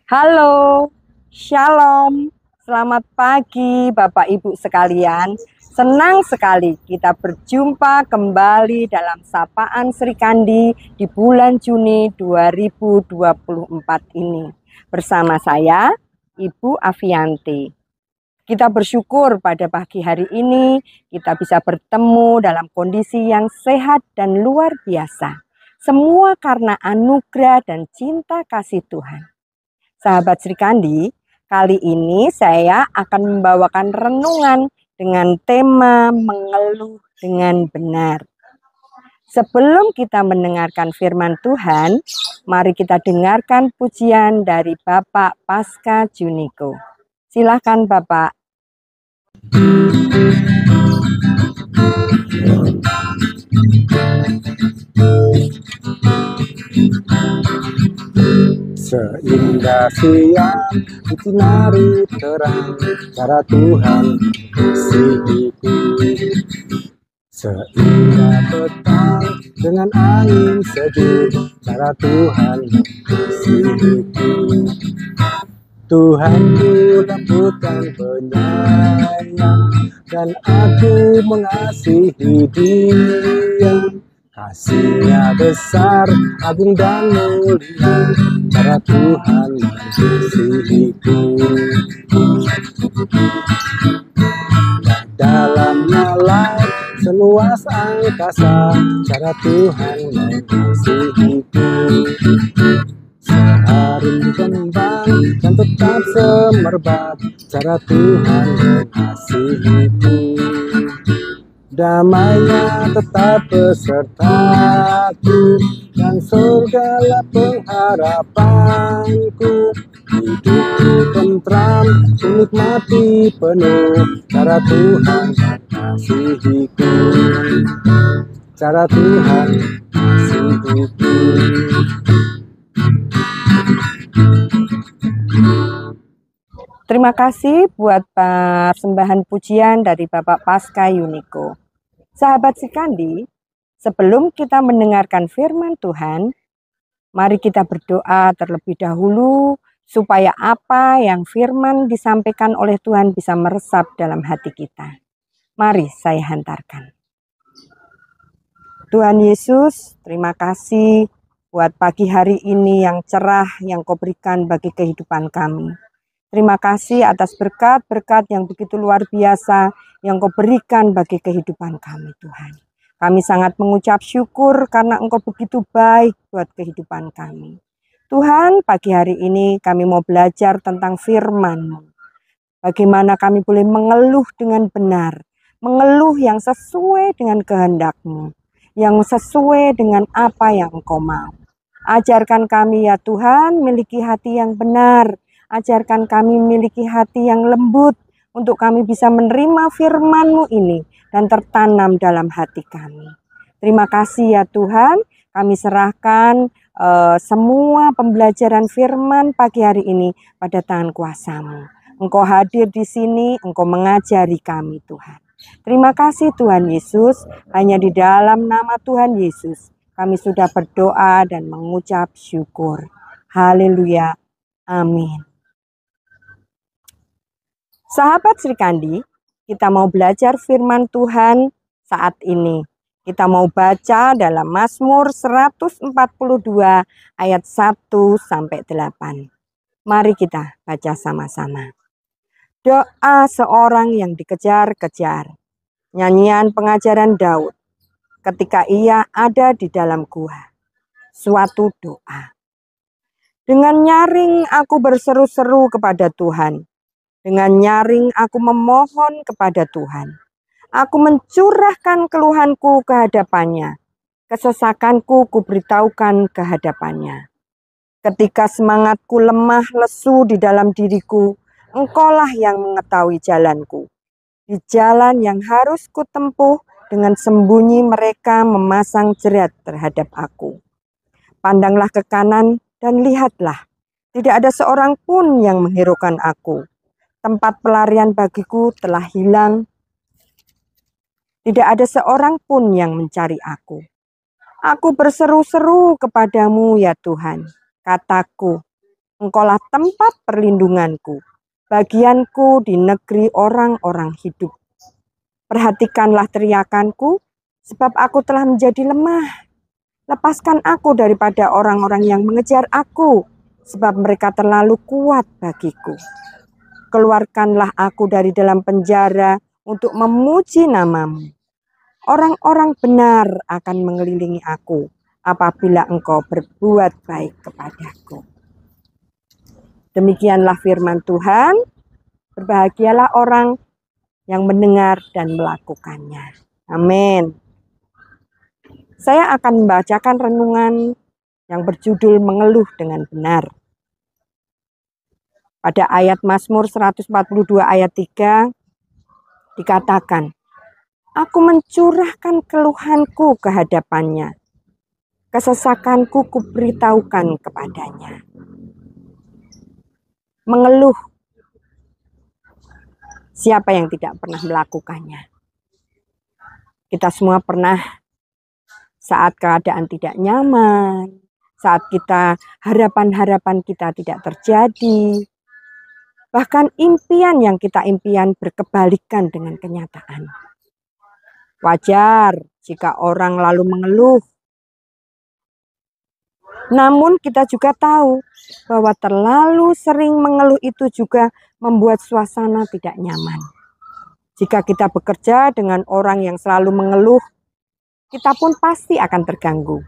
Halo, Shalom, selamat pagi Bapak Ibu sekalian. Senang sekali kita berjumpa kembali dalam Sapaan Sri Kandi di bulan Juni 2024 ini. Bersama saya, Ibu Avianti. Kita bersyukur pada pagi hari ini kita bisa bertemu dalam kondisi yang sehat dan luar biasa. Semua karena anugerah dan cinta kasih Tuhan. Sahabat Sri Kandi, kali ini saya akan membawakan renungan dengan tema mengeluh dengan benar. Sebelum kita mendengarkan firman Tuhan, mari kita dengarkan pujian dari Bapak Pasca Juniko. Silakan Bapak. Seindah siang disinari terang cara Tuhan kasihiku. Seindah petang dengan angin sejuk cara Tuhan kasihiku. Tuhanku lembutkan penyayang dan aku mengasihi Dia. Kasih-Nya besar, agung dan mulia, cara Tuhan mengasihiku. Dalamnya laut seluas angkasa, cara Tuhan mengasihiku. Seharum kembang dan tetap semerbak, cara Tuhan mengasihiku. Damai-Nya tetap besertaku dan surgalah pengharapanku. Hidupku tentram, menikmati penuh, cara Tuhan mengasihiku. Cara Tuhan mengasihiku. Terima kasih buat persembahan pujian dari Bapak Pasca Juniko. Sahabat Sri Kandi, sebelum kita mendengarkan firman Tuhan, mari kita berdoa terlebih dahulu supaya apa yang firman disampaikan oleh Tuhan bisa meresap dalam hati kita. Mari saya hantarkan. Tuhan Yesus, terima kasih buat pagi hari ini yang cerah yang Kau berikan bagi kehidupan kami. Terima kasih atas berkat-berkat yang begitu luar biasa yang Kau berikan bagi kehidupan kami, Tuhan. Kami sangat mengucap syukur karena Engkau begitu baik buat kehidupan kami. Tuhan, pagi hari ini kami mau belajar tentang firman-Mu. Bagaimana kami boleh mengeluh dengan benar, mengeluh yang sesuai dengan kehendak-Mu, yang sesuai dengan apa yang Engkau mau. Ajarkan kami ya Tuhan, miliki hati yang benar. Ajarkan kami memiliki hati yang lembut untuk kami bisa menerima firman-Mu ini dan tertanam dalam hati kami. Terima kasih ya Tuhan, kami serahkan semua pembelajaran firman pagi hari ini pada tangan kuasa-Mu. Engkau hadir di sini, Engkau mengajari kami Tuhan. Terima kasih Tuhan Yesus, hanya di dalam nama Tuhan Yesus kami sudah berdoa dan mengucap syukur. Haleluya, amin. Sahabat Sri Kandi, kita mau belajar firman Tuhan saat ini. Kita mau baca dalam Mazmur 142 ayat 1-8. Mari kita baca sama-sama. Doa seorang yang dikejar-kejar. Nyanyian pengajaran Daud ketika ia ada di dalam gua. Suatu doa. Dengan nyaring aku berseru-seru kepada Tuhan. Dengan nyaring aku memohon kepada Tuhan. Aku mencurahkan keluhanku ke hadapannya. Kesesakanku kuberitahukan ke hadapannya. Ketika semangatku lemah lesu di dalam diriku, Engkaulah yang mengetahui jalanku. Di jalan yang harus kutempuh, dengan sembunyi mereka memasang jerat terhadap aku. Pandanglah ke kanan dan lihatlah, tidak ada seorang pun yang menghiraukan aku. Tempat pelarian bagiku telah hilang. Tidak ada seorang pun yang mencari aku. Aku berseru-seru kepadamu ya Tuhan. Kataku, Engkaulah tempat perlindunganku, bagianku di negeri orang-orang hidup. Perhatikanlah teriakanku, sebab aku telah menjadi lemah. Lepaskan aku daripada orang-orang yang mengejar aku, sebab mereka terlalu kuat bagiku. Keluarkanlah aku dari dalam penjara untuk memuji namamu. Orang-orang benar akan mengelilingi aku apabila engkau berbuat baik kepadaku. Demikianlah firman Tuhan. Berbahagialah orang yang mendengar dan melakukannya. Amin. Saya akan membacakan renungan yang berjudul Mengeluh dengan Benar. Pada ayat Mazmur 142 ayat 3 dikatakan, aku mencurahkan keluhanku ke hadapannya. Kesesakanku kuberitahukan kepadanya. Mengeluh. Siapa yang tidak pernah melakukannya? Kita semua pernah saat keadaan tidak nyaman, saat harapan-harapan kita tidak terjadi, bahkan impian yang kita impian berkebalikan dengan kenyataan. Wajar jika orang lalu mengeluh. Namun kita juga tahu bahwa terlalu sering mengeluh itu juga membuat suasana tidak nyaman. Jika kita bekerja dengan orang yang selalu mengeluh, kita pun pasti akan terganggu.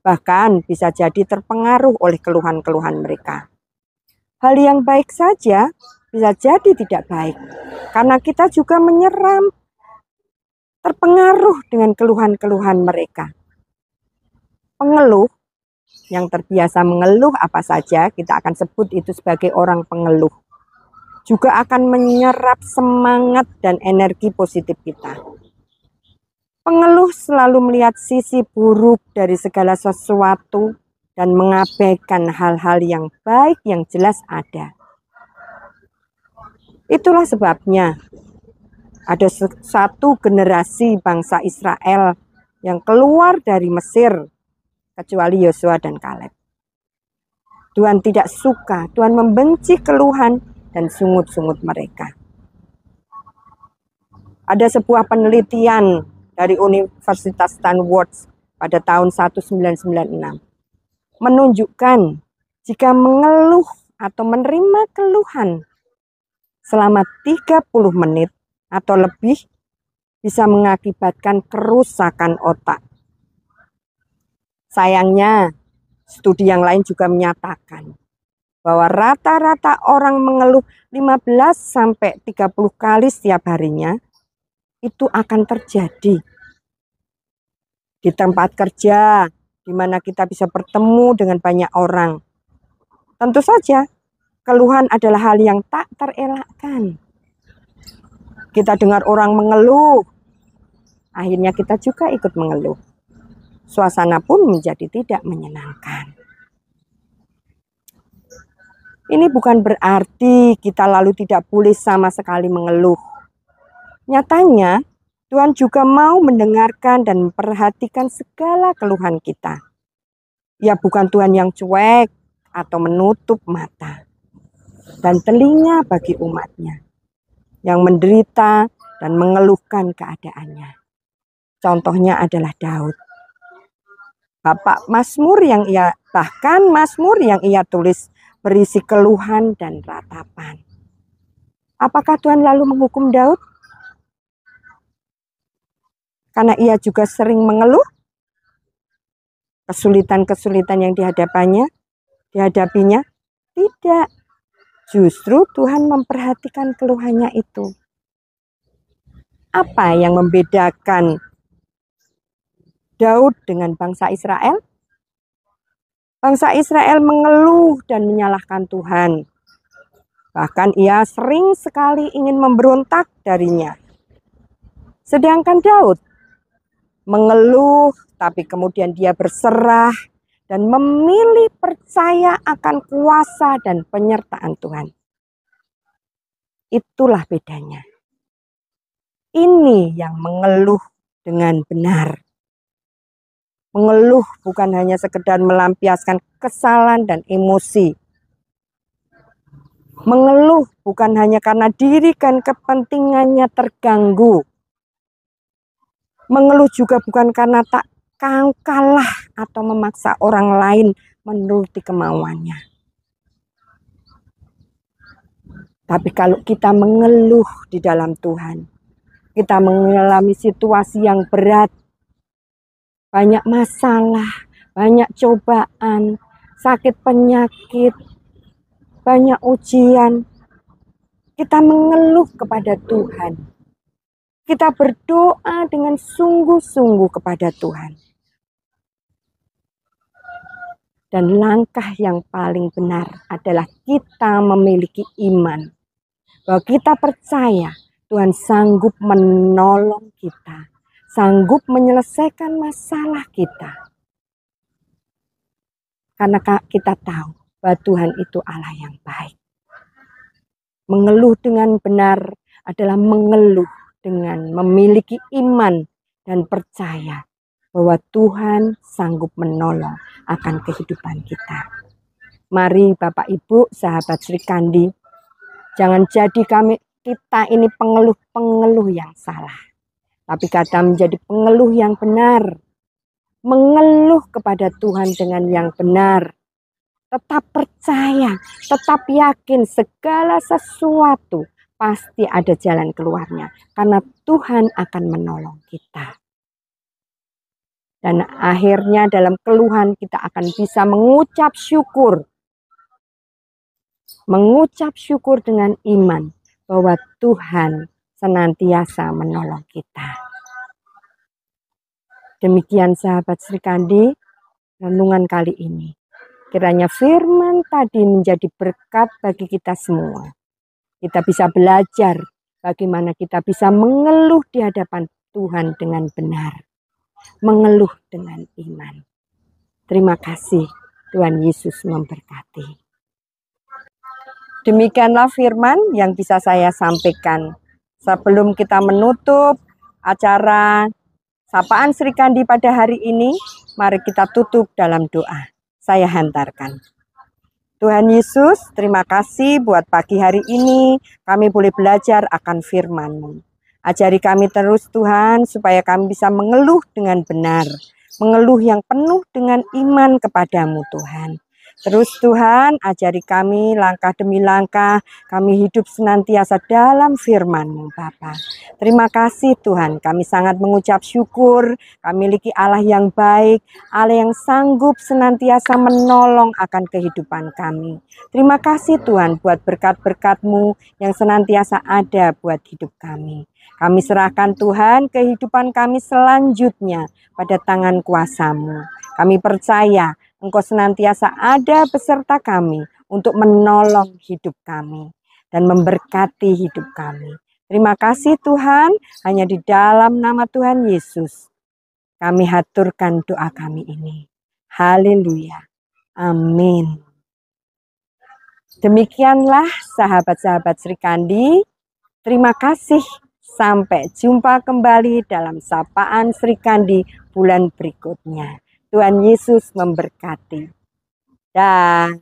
Bahkan bisa jadi terpengaruh oleh keluhan-keluhan mereka. Hal yang baik saja bisa jadi tidak baik, karena kita juga terpengaruh dengan keluhan-keluhan mereka. Pengeluh yang terbiasa mengeluh apa saja, kita akan sebut itu sebagai orang pengeluh. Juga akan menyerap semangat dan energi positif kita. Pengeluh selalu melihat sisi buruk dari segala sesuatu dan mengabaikan hal-hal yang baik yang jelas ada. Itulah sebabnya ada satu generasi bangsa Israel yang keluar dari Mesir, kecuali Yosua dan Kaleb. Tuhan tidak suka, Tuhan membenci keluhan dan sungut-sungut mereka. Ada sebuah penelitian dari Universitas Stanford pada tahun 1996 menunjukkan jika mengeluh atau menerima keluhan selama 30 menit atau lebih bisa mengakibatkan kerusakan otak. Sayangnya, studi yang lain juga menyatakan bahwa rata-rata orang mengeluh 15-30 kali setiap harinya itu akan terjadi di tempat kerja, di mana kita bisa bertemu dengan banyak orang. Tentu saja, keluhan adalah hal yang tak terelakkan. Kita dengar orang mengeluh, akhirnya kita juga ikut mengeluh. Suasana pun menjadi tidak menyenangkan. Ini bukan berarti kita lalu tidak boleh sama sekali mengeluh. Nyatanya, Tuhan juga mau mendengarkan dan memperhatikan segala keluhan kita. Ia bukan Tuhan yang cuek atau menutup mata dan telinga bagi umatnya yang menderita dan mengeluhkan keadaannya. Contohnya adalah Daud. Mazmur yang ia tulis berisi keluhan dan ratapan. Apakah Tuhan lalu menghukum Daud? Karena ia juga sering mengeluh kesulitan-kesulitan yang dihadapinya? Tidak. Justru Tuhan memperhatikan keluhannya itu. Apa yang membedakan Daud dengan bangsa Israel? Bangsa Israel mengeluh dan menyalahkan Tuhan. Bahkan ia sering sekali ingin memberontak darinya. Sedangkan Daud mengeluh, tapi kemudian dia berserah dan memilih percaya akan kuasa dan penyertaan Tuhan. Itulah bedanya. Ini yang mengeluh dengan benar. Mengeluh bukan hanya sekedar melampiaskan kesalahan dan emosi, Mengeluh bukan hanya karena diri dan kepentingannya terganggu. Mengeluh juga bukan karena tak kalah atau memaksa orang lain menuruti kemauannya. Tapi kalau kita mengeluh di dalam Tuhan, kita mengalami situasi yang berat, banyak masalah, banyak cobaan, sakit penyakit, banyak ujian. Kita mengeluh kepada Tuhan. Kita berdoa dengan sungguh-sungguh kepada Tuhan. Dan langkah yang paling benar adalah kita memiliki iman. Bahwa kita percaya Tuhan sanggup menolong kita. Sanggup menyelesaikan masalah kita. Karena kita tahu bahwa Tuhan itu Allah yang baik. Mengeluh dengan benar adalah mengeluh dengan memiliki iman dan percaya bahwa Tuhan sanggup menolong akan kehidupan kita. Mari Bapak Ibu, sahabat Sri Kandi, jangan jadi kita ini pengeluh-pengeluh yang salah. Tapi kita menjadi pengeluh yang benar. Mengeluh kepada Tuhan dengan yang benar. Tetap percaya, tetap yakin segala sesuatu pasti ada jalan keluarnya. Karena Tuhan akan menolong kita. Dan akhirnya dalam keluhan kita akan bisa mengucap syukur. Mengucap syukur dengan iman bahwa Tuhan senantiasa menolong kita. Demikian sahabat Sri Kandi, renungan kali ini. Kiranya firman tadi menjadi berkat bagi kita semua. Kita bisa belajar bagaimana kita bisa mengeluh di hadapan Tuhan dengan benar. Mengeluh dengan iman. Terima kasih, Tuhan Yesus memberkati. Demikianlah firman yang bisa saya sampaikan. Sebelum kita menutup acara Sapaan Sri Kandi pada hari ini, mari kita tutup dalam doa. Saya hantarkan. Tuhan Yesus, terima kasih buat pagi hari ini kami boleh belajar akan firman-Mu. Ajari kami terus Tuhan supaya kami bisa mengeluh dengan benar. Mengeluh yang penuh dengan iman kepadamu Tuhan. Terus Tuhan ajari kami langkah demi langkah kami hidup senantiasa dalam firman-Mu Bapa. Terima kasih Tuhan, kami sangat mengucap syukur, kami memiliki Allah yang baik, Allah yang sanggup senantiasa menolong akan kehidupan kami. Terima kasih Tuhan buat berkat-berkat-Mu yang senantiasa ada buat hidup kami. Kami serahkan Tuhan kehidupan kami selanjutnya pada tangan kuasa-Mu. Kami percaya Engkau senantiasa ada beserta kami untuk menolong hidup kami dan memberkati hidup kami. Terima kasih Tuhan, hanya di dalam nama Tuhan Yesus kami haturkan doa kami ini. Haleluya. Amin. Demikianlah sahabat-sahabat Sri Kandi. Terima kasih. Sampai jumpa kembali dalam Sapaan Sri Kandi bulan berikutnya. Tuhan Yesus memberkati. Dah.